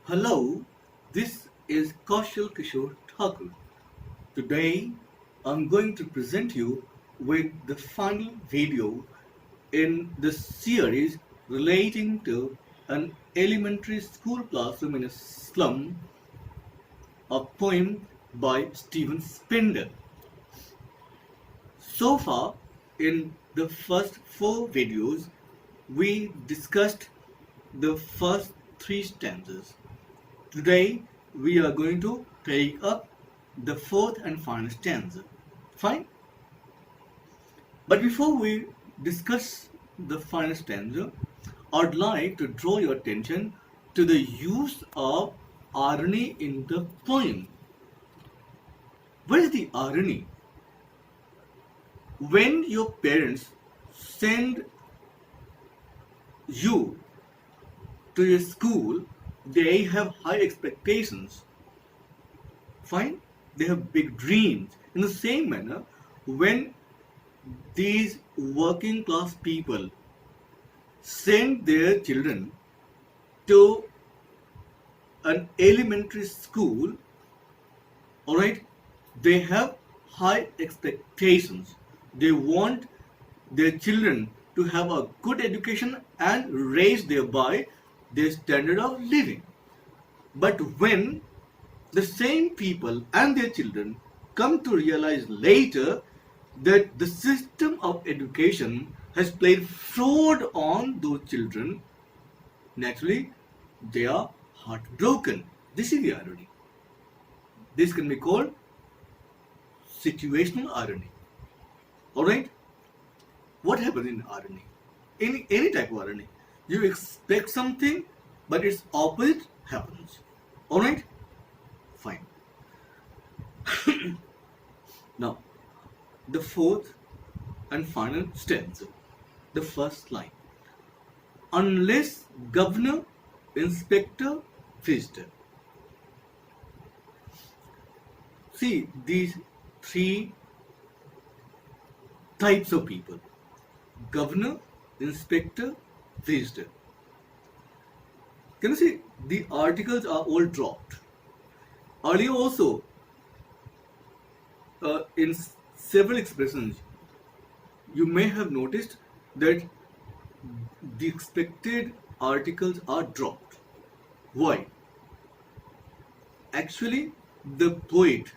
Hello, this is Kaushal Kishore Thakur. Today, I'm going to present you with the final video in the series relating to an elementary school classroom in a slum, a poem by Stephen Spender. So far, in the first four videos, we discussed the first three stanzas. Today we are going to take up the fourth and final stanza. Fine? But before we discuss the final stanza, I'd like to draw your attention to the use of irony in the poem. What is the irony? When your parents send you to your school, they have high expectations. Fine? They have big dreams. In the same manner, when these working class people send their children to an elementary school, alright, they have high expectations. They want their children to have a good education and raise thereby their standard of living. But when the same people and their children come to realize later that the system of education has played fraud on those children, naturally they are heartbroken. This is the irony. This can be called situational irony. Alright? What happens in irony? Any type of irony. You expect something, but its opposite happens. Alright? Fine. Now, the fourth and final stanza, the first line. Unless governor, inspector, visitor. See these three types of people: governor, inspector, visitor. Can you see the articles are all dropped? Earlier also, in several expressions, you may have noticed that the expected articles are dropped. Why? Actually, the poet,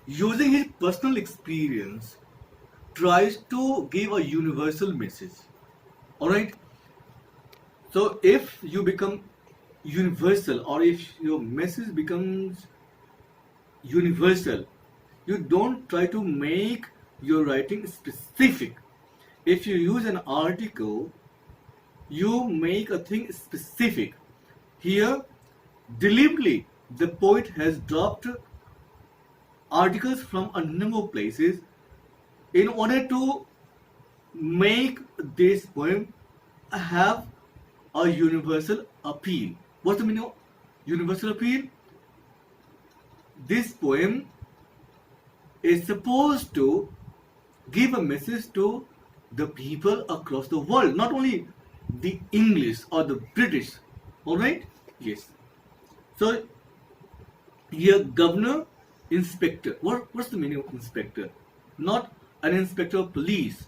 using his personal experience, tries to give a universal message. Alright? So if you become universal, or if your message becomes universal, you don't try to make your writing specific. If you use an article, you make a thing specific. Here, deliberately, the poet has dropped articles from a number of places in order to make this poem have a universal appeal. What's the meaning of universal appeal? This poem is supposed to give a message to the people across the world, not only the English or the British. Alright? Yes. So here, governor, inspector. What's the meaning of inspector? Not an inspector of police.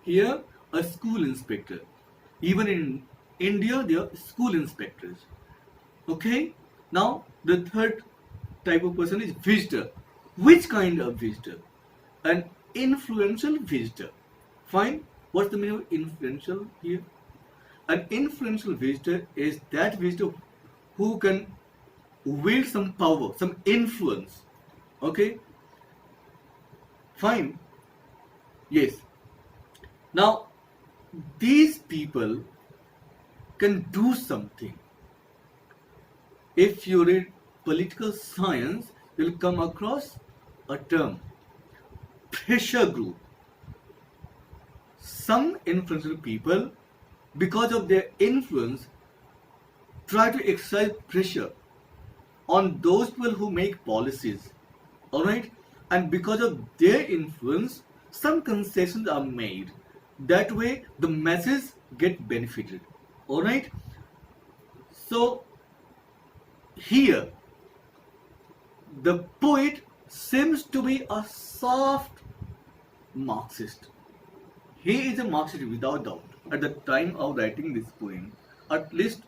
Here, a school inspector. Even in India, there are school inspectors. Okay? Now, the third type of person is visitor. Which kind of visitor? An influential visitor. Fine? What's the meaning of influential here? An influential visitor is that visitor who can wield some power, some influence. Okay? Fine? Yes. Now, these people can do something. If you read political science, you'll come across a term: pressure group. Some influential people, because of their influence, try to exercise pressure on those people who make policies. Alright? And because of their influence, some concessions are made. That way, the masses get benefited. Alright? So, here the poet seems to be a soft Marxist. He is a Marxist without doubt. At the time of writing this poem, at least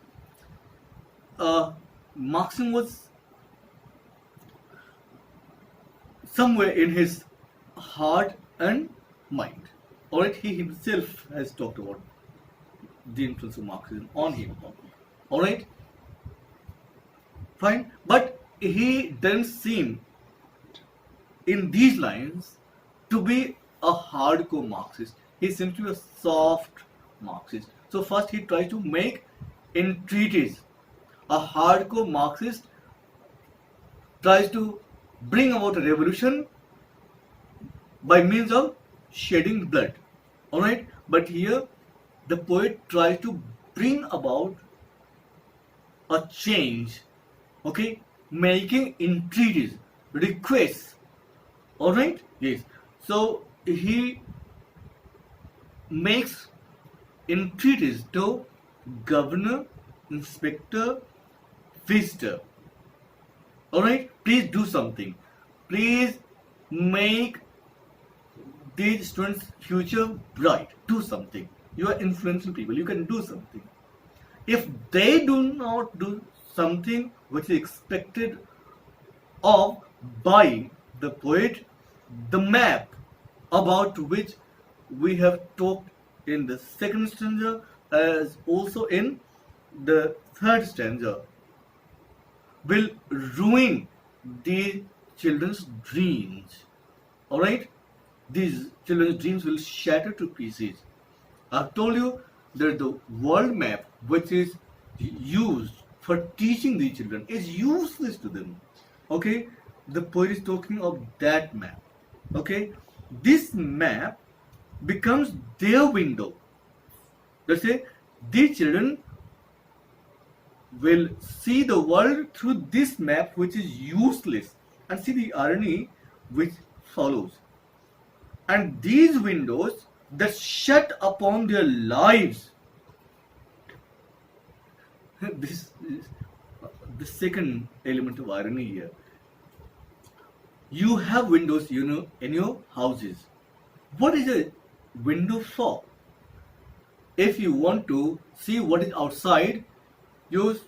Marxism was somewhere in his heart and mind. Alright, he himself has talked about the influence of Marxism on him. Alright, fine. But he doesn't seem in these lines to be a hardcore Marxist. He seems to be a soft Marxist. So first he tries to make entreaties. A hardcore Marxist tries to bring about a revolution by means of shedding blood. Alright? But here the poet tries to bring about a change. Okay? Making entreaties, requests. Alright? Yes. So he makes entreaties to governor, inspector, visitor. Alright? Please do something. Please make these students' future bright. Do something. You are influencing people. You can do something. If they do not do something which is expected of by the poet, the map about which we have talked in the second stanza as also in the third stanza will ruin the children's dreams. Alright? These children's dreams will shatter to pieces. I've told you that the world map which is used for teaching the children is useless to them. Okay? The poet is talking of that map. Okay? This map becomes their window. Let's say these children will see the world through this map which is useless, and see the irony which follows. And these windows that shut upon their lives. This is the second element of irony here. You have windows, in your houses. What is a window for? If you want to see what is outside, you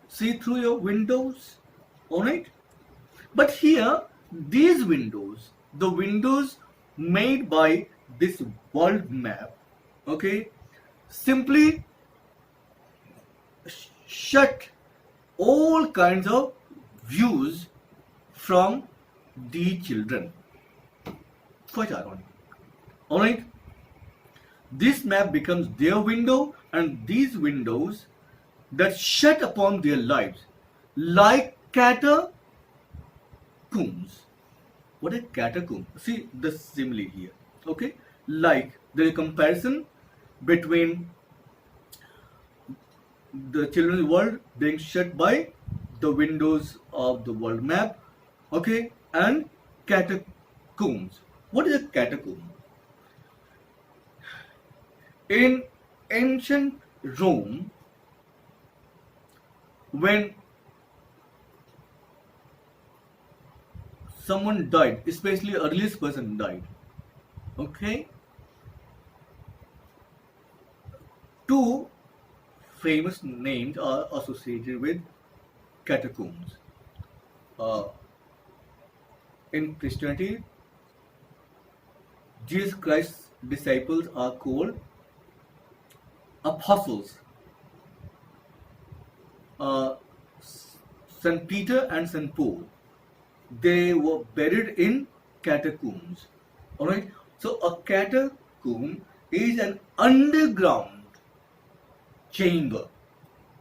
see through your windows. Alright? But here, these windows, the windows made by this world map, okay, simply shut all kinds of views from the children. Quite ironic. Alright? This map becomes their window, and these windows that shut upon their lives like catacombs. What a catacomb? See the simile here. Okay? Like there is a comparison between the children's world being shut by the windows of the world map, okay, and catacombs. What is a catacomb? In ancient Rome, when someone died, especially earliest person died, okay, two famous names are associated with catacombs. In Christianity, Jesus Christ's disciples are called apostles. St. Peter and St. Paul, they were buried in catacombs. Alright? So a catacomb is an underground chamber.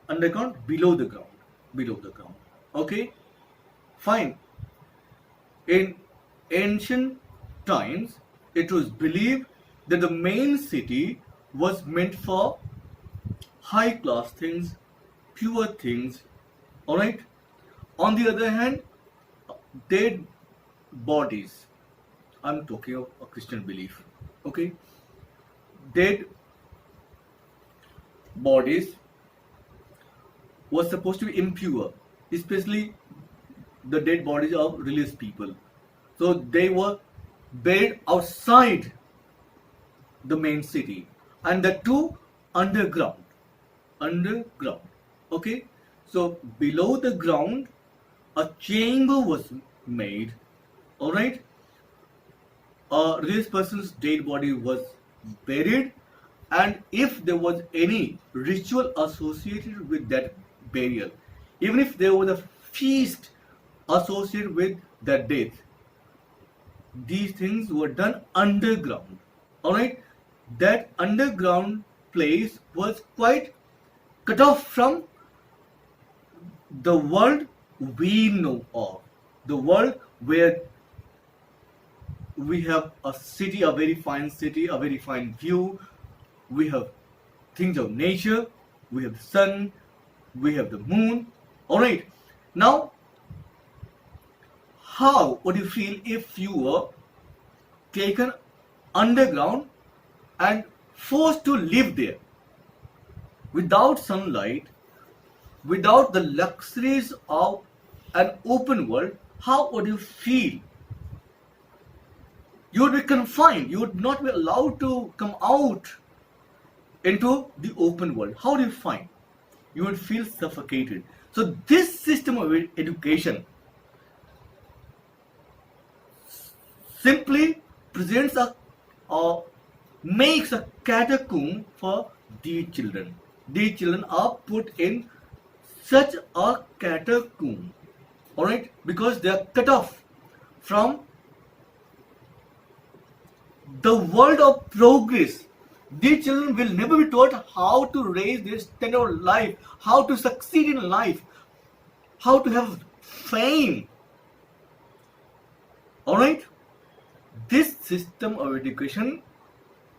Underground, below the ground. Below the ground. Okay? Fine. In ancient times, it was believed that the main city was meant for high class things, pure things. Alright? On the other hand, dead bodies. I'm talking of a Christian belief. Okay? Dead bodies was supposed to be impure. especially the dead bodies of religious people. So they were buried outside the main city, and the two underground. Underground. Okay? So below the ground, a chamber was made. Alright? A religious person's dead body was buried, and if there was any ritual associated with that burial, even if there was a feast associated with that death, these things were done underground. Alright? That underground place was quite cut off from the world we know of. The world where we have a city, a very fine city, a very fine view. We have things of nature. We have the sun. We have the moon. Alright. Now, how would you feel if you were taken underground and forced to live there without sunlight, without the luxuries of an open world? How would you feel? You would be confined. You would not be allowed to come out into the open world. How do you find? You would feel suffocated. So this system of education simply presents a makes a catacomb for these children. These children are put in such a catacomb, alright, because they are cut off from the world of progress. These children will never be taught how to raise their standard of life, how to succeed in life, how to have fame. Alright? This system of education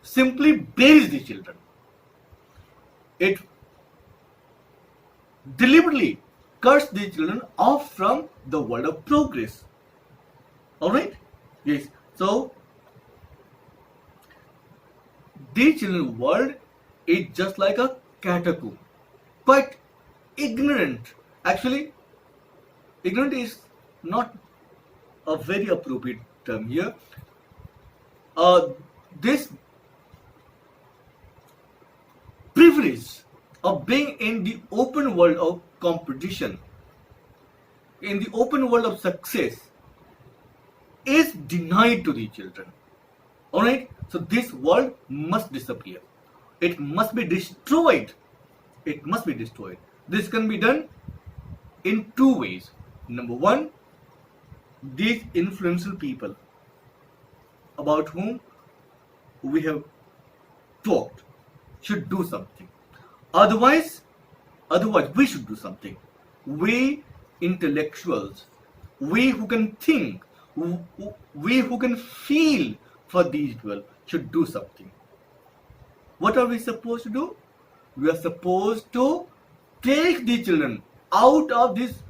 simply buries the children. It deliberately cuts the children off from the world of progress. Alright? Yes. So, the children's world is just like a catacomb. Quite ignorant. Actually, ignorant is not a very appropriate term here. This privilege of being in the open world of competition, in the open world of success, is denied to the children. Alright? So this world must disappear. It must be destroyed. It must be destroyed. This can be done in two ways. Number one, these influential people about whom we have talked should do something. Otherwise we should do something. We intellectuals, we who can think, we who can feel for these people should do something. What are we supposed to do? We are supposed to take the children out of these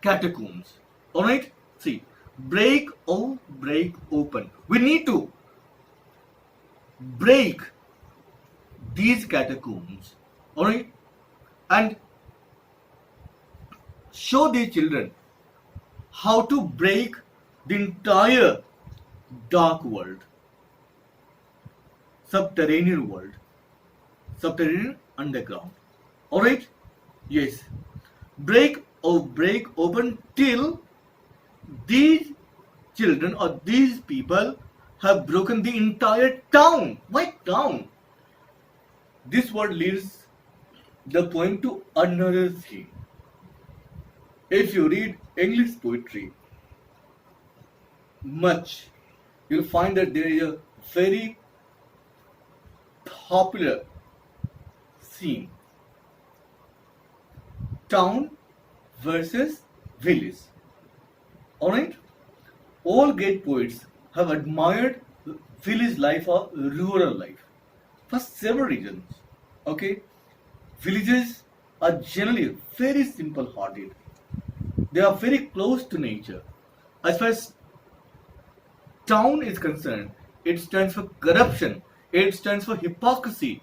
catacombs. Alright? See, break open. We need to break these catacombs. Alright? And show the children how to break the entire dark world, subterranean world, subterranean underground. Alright? Yes. Break open till these children or these people have broken the entire town. Why town? This word leads the poem to another thing. If you read English poetry much, you'll find that there is a very popular scene. Town versus village. Alright? All great poets have admired village life or rural life for several reasons. Okay? Villages are generally very simple hearted. They are very close to nature. As far as town is concerned, it stands for corruption, it stands for hypocrisy,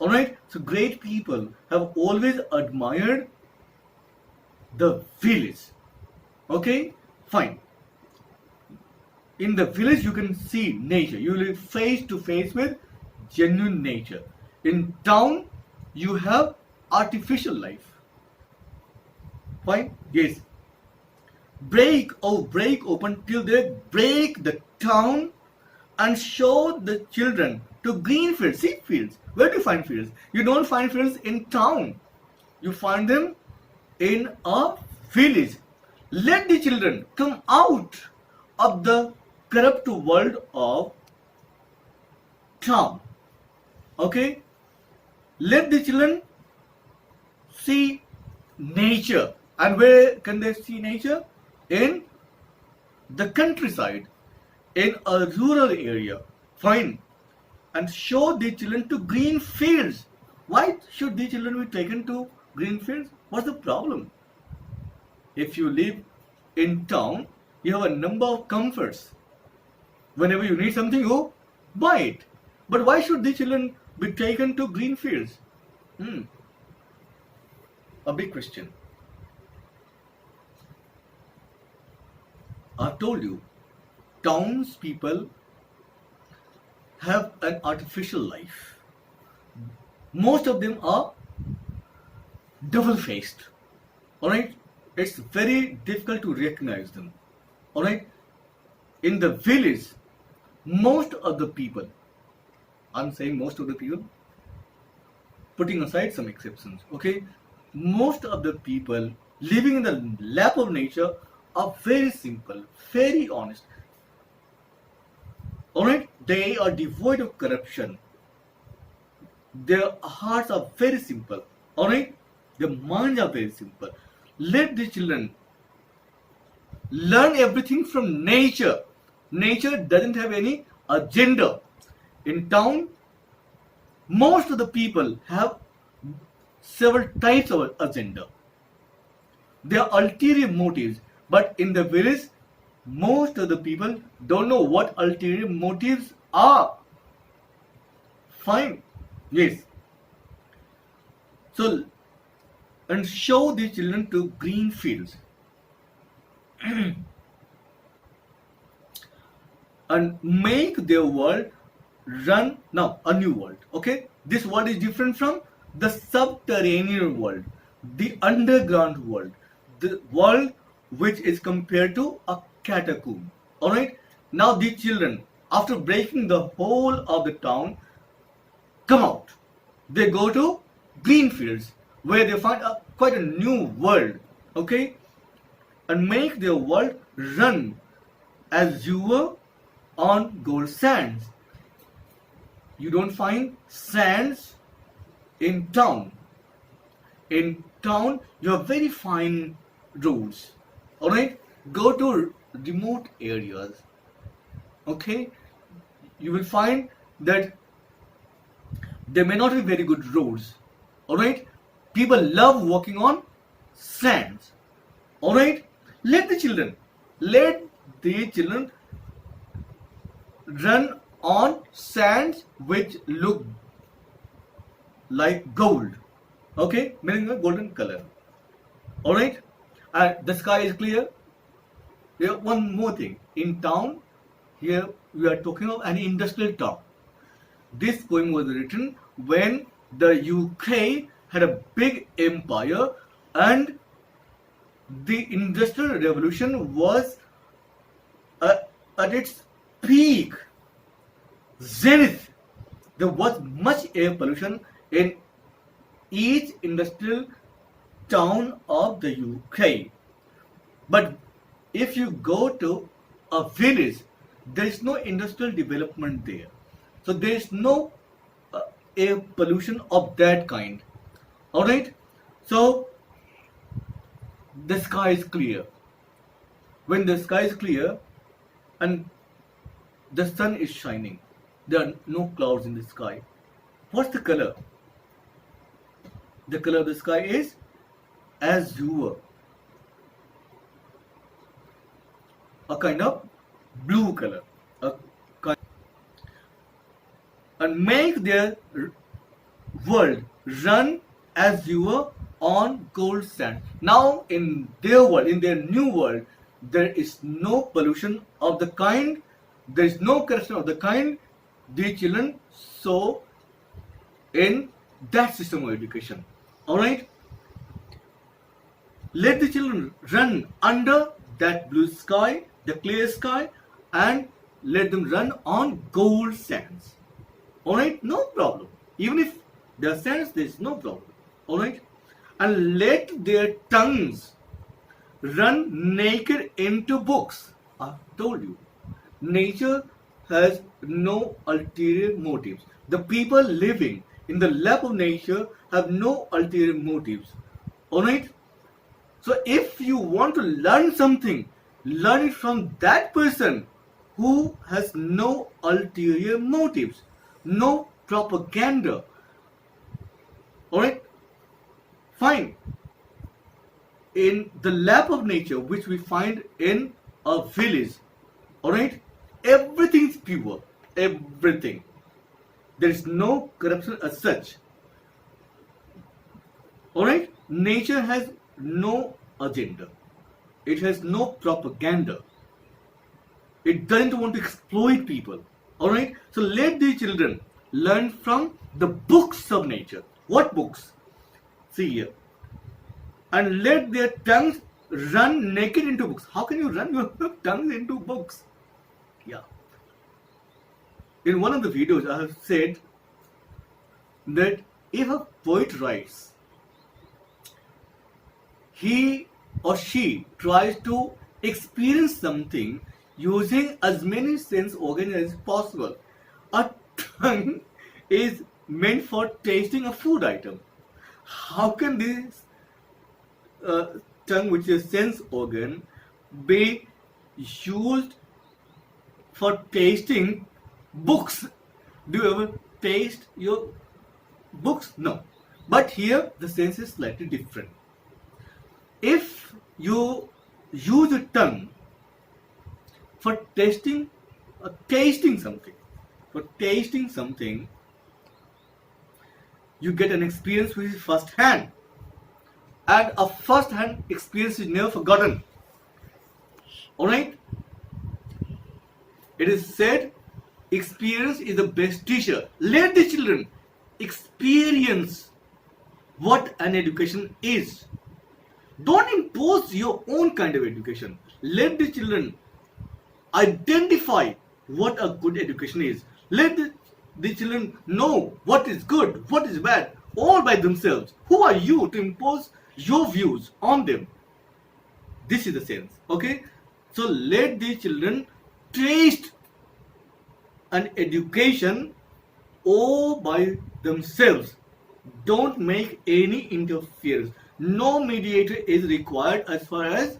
Alright, so great people have always admired the village. Okay, fine. In the village, you can see nature. You live face to face with genuine nature. In town, you have artificial life. Fine? Yes. Break open till they break the town and show the children to green fields. See fields. Where do you find fields? You don't find fields in town. You find them in a village. Let the children come out of the corrupt world of town. Okay? Let the children see nature. And where can they see nature? In the countryside, in a rural area. Fine. And show the children to green fields. Why should the children be taken to green fields? What's the problem? If you live in town, you have a number of comforts. Whenever you need something, you buy it. But why should the children be taken to green fields? A big question. I told you, townspeople have an artificial life. Most of them are double-faced. Alright? It's very difficult to recognize them. Alright? In the village, most of the people, I'm saying most of the people, putting aside some exceptions, okay? Most of the people living in the lap of nature are very simple, very honest. Alright? They are devoid of corruption. Their hearts are very simple. Alright? Their minds are very simple. Let the children learn everything from nature. Nature doesn't have any agenda. In town, most of the people have several types of agenda. There are ulterior motives. But in the village, most of the people don't know what ulterior motives are. Fine. Yes. So, and show the children to green fields. And make their world run now a new world. Okay, this world is different from the subterranean world, the underground world, the world which is compared to a catacomb. All right, now the children, after breaking the whole of the town, come out. They go to green fields where they find quite a new world. Okay, and make their world run as you were on gold sands. You don't find sands in town. In town, you have very fine roads. Alright? Go to remote areas. Okay? You will find that there may not be very good roads. Alright? People love walking on sands. Alright? Let the children run on sands which look like gold. Okay? Meaning a golden color. Alright? And the sky is clear. Here, one more thing. In town, here we are talking of an industrial town. This poem was written when the UK had a big empire and the industrial revolution was at its peak, zenith. There was much air pollution in each industrial town of the UK. But if you go to a village, there is no industrial development there. So there is no air pollution of that kind. Alright? So the sky is clear. When the sky is clear and the sun is shining, there are no clouds in the sky. What's the color? The color of the sky is azure, a kind of blue color, and make their world run as you were on gold sand. Now in their world, in their new world, there is no pollution of the kind, there is no corruption of the kind the children saw in that system of education. Alright? Let the children run under that blue sky, the clear sky, and let them run on gold sands. Alright? No problem. Even if there are sands, there is no problem. Alright? And let their tongues run naked into books. I told you, nature has no ulterior motives. The people living in the lap of nature have no ulterior motives. Alright? So if you want to learn something, learn it from that person who has no ulterior motives, no propaganda. Alright? Fine. In the lap of nature which we find in a village, alright, everything is pure, everything. There is no corruption as such. Alright? Nature has no agenda. It has no propaganda. It doesn't want to exploit people. Alright? So let the children learn from the books of nature. What books? See here. And let their tongues run naked into books. How can you run your tongues into books? Yeah. In one of the videos I have said that if a poet writes, he or she tries to experience something using as many sense organs as possible. A tongue is meant for tasting a food item. How can this tongue, which is a sense organ, be used for tasting books? Do you ever taste your books? No. But here the sense is slightly different. If you use a tongue for tasting something, you get an experience which is first hand. And a first hand experience is never forgotten. Alright? It is said, experience is the best teacher. Let the children experience what an education is. Don't impose your own kind of education. Let the children identify what a good education is. Let the children know what is good, what is bad, all by themselves. Who are you to impose your views on them? This is the sense. Okay? So let the children taste an education all by themselves. Don't make any interference. No mediator is required as far as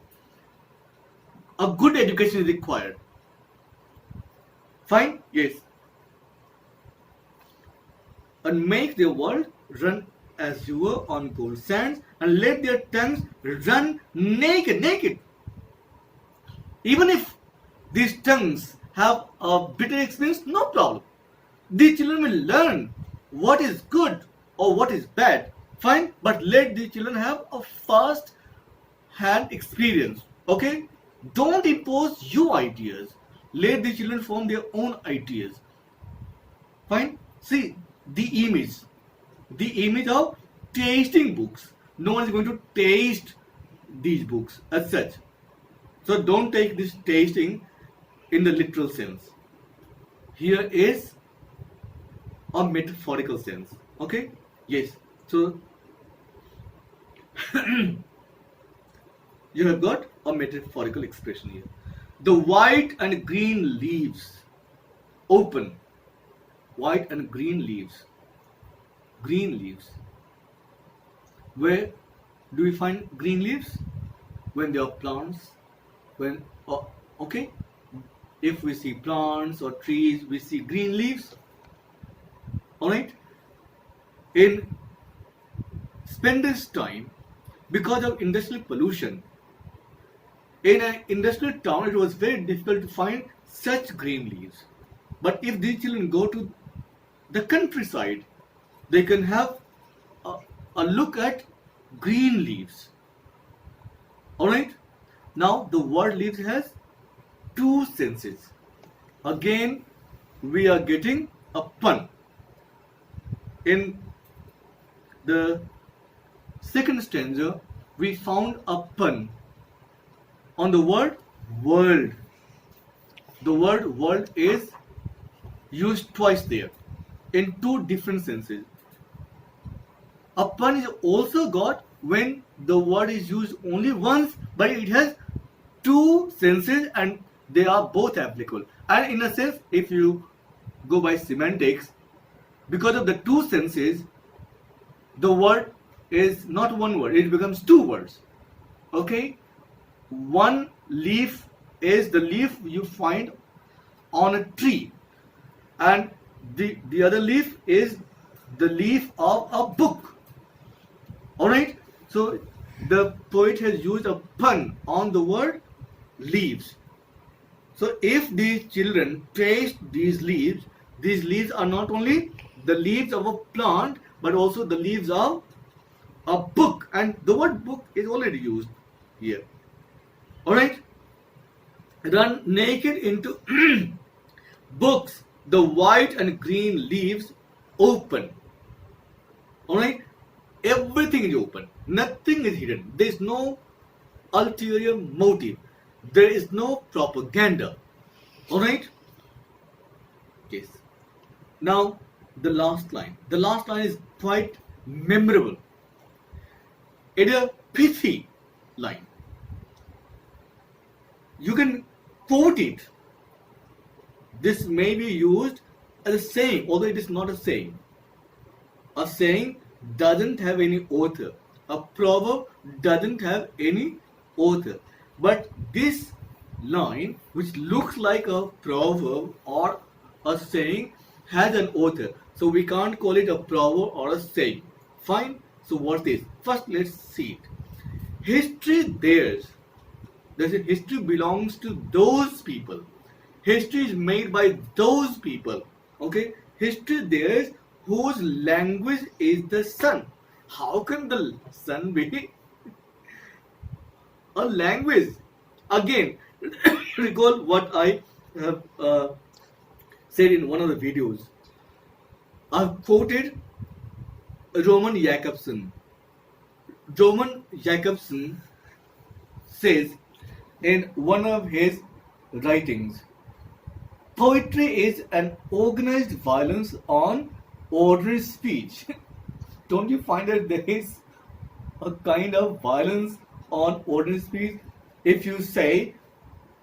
a good education is required. Fine? Yes. And make their world run as you were on gold sands, and let their tongues run naked. Even if these tongues have a bitter experience, no problem. The children will learn what is good or what is bad. Fine, but let the children have a first hand experience. Okay? Don't impose your ideas. Let the children form their own ideas. Fine? See the image of tasting books. No one is going to taste these books as such. So don't take this tasting in the literal sense. Here is a metaphorical sense. Okay? Yes. So you have got a metaphorical expression here. The white and green leaves open. White and green leaves. Green leaves. Where do we find green leaves? When there are plants. Okay. If we see plants or trees, we see green leaves. Alright? In Spender's time, because of industrial pollution, in an industrial town, it was very difficult to find such green leaves. But if these children go to the countryside, they can have a, a look at green leaves. Alright? Now the word leaves has two senses. Again, we are getting a pun. In the second stanza, we found a pun on the word world. The word world is used twice there in two different senses. A pun is also got when the word is used only once, but it has two senses and they are both applicable. And in a sense, if you go by semantics, because of the two senses, the word is not one word, it becomes two words. Okay? One leaf is the leaf you find on a tree, and the other leaf is the leaf of a book. Alright? So the poet has used a pun on the word leaves. So if these children taste these leaves are not only the leaves of a plant but also the leaves of a book, and the word book is already used here. Alright? Run naked into books, the white and green leaves open. Alright? Everything is open. Nothing is hidden. There is no ulterior motive. There is no propaganda. Alright? Yes. Now, the last line. The last line is quite memorable. It is a pithy line. You can quote it. This may be used as a saying, although it is not a saying. A saying doesn't have any author. A proverb doesn't have any author. But this line, which looks like a proverb or a saying, has an author. So we can't call it a proverb or a saying. Fine. So what is? First, let's see it. History theirs. History belongs to those people. History is made by those people. Okay? History theirs whose language is the sun. How can the sun be a language? Again, recall what I have said in one of the videos. I've quoted Roman Jakobson. Roman Jakobson says in one of his writings, poetry is an organized violence on ordinary speech. Don't you find that there is a kind of violence on ordinary speech? If you say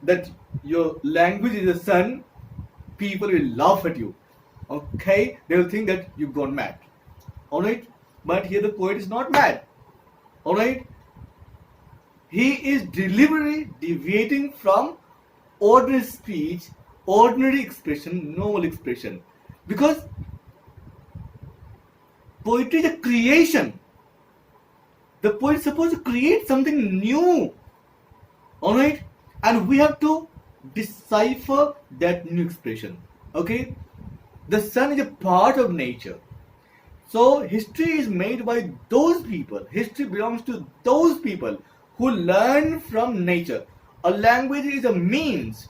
that your language is the sun, people will laugh at you. Okay? They will think that you've gone mad. Alright? But here the poet is not mad. Alright? He is deliberately deviating from ordinary speech, ordinary expression, normal expression. Because poetry is a creation. The poet is supposed to create something new. Alright? And we have to decipher that new expression. Okay? The sun is a part of nature. So history is made by those people. History belongs to those people who learn from nature. A language is a means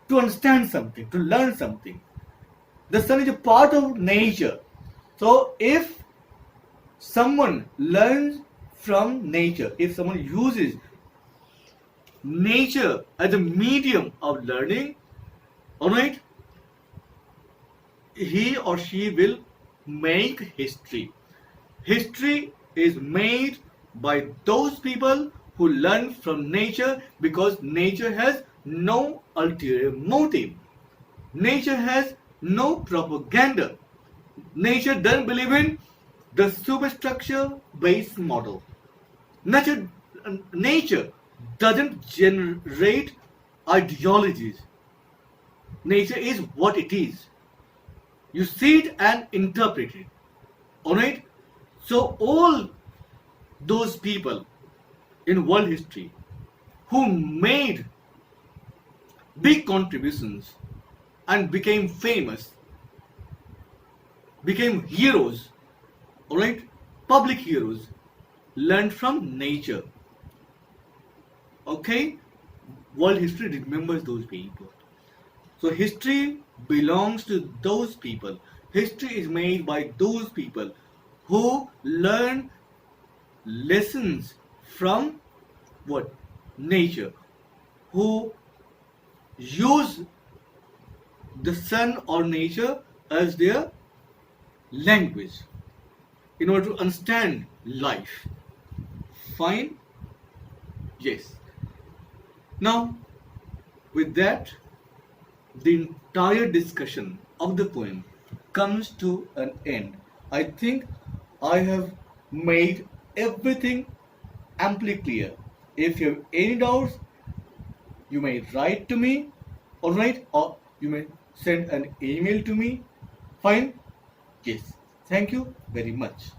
to understand something, to learn something. The sun is a part of nature. So if someone learns from nature, if someone uses nature as a medium of learning, alright, he or she will make history. History is made by those people who learn from nature, because nature has no ulterior motive. Nature has no propaganda. Nature doesn't believe in the superstructure based model. Nature doesn't generate ideologies. Nature is what it is. You see it and interpret it. Alright? So all those people in world history who made big contributions and became famous, became heroes, Alright? Public heroes learn from nature. Okay? World history remembers those people. So history belongs to those people. History is made by those people who learn lessons from what? Nature. Who use the sun or nature as their language in order to understand life. Fine? Yes. Now, with that, the entire discussion of the poem comes to an end. I think I have made everything amply clear. If you have any doubts, you may write to me, alright, or you may send an email to me. Fine? Yes. Thank you very much.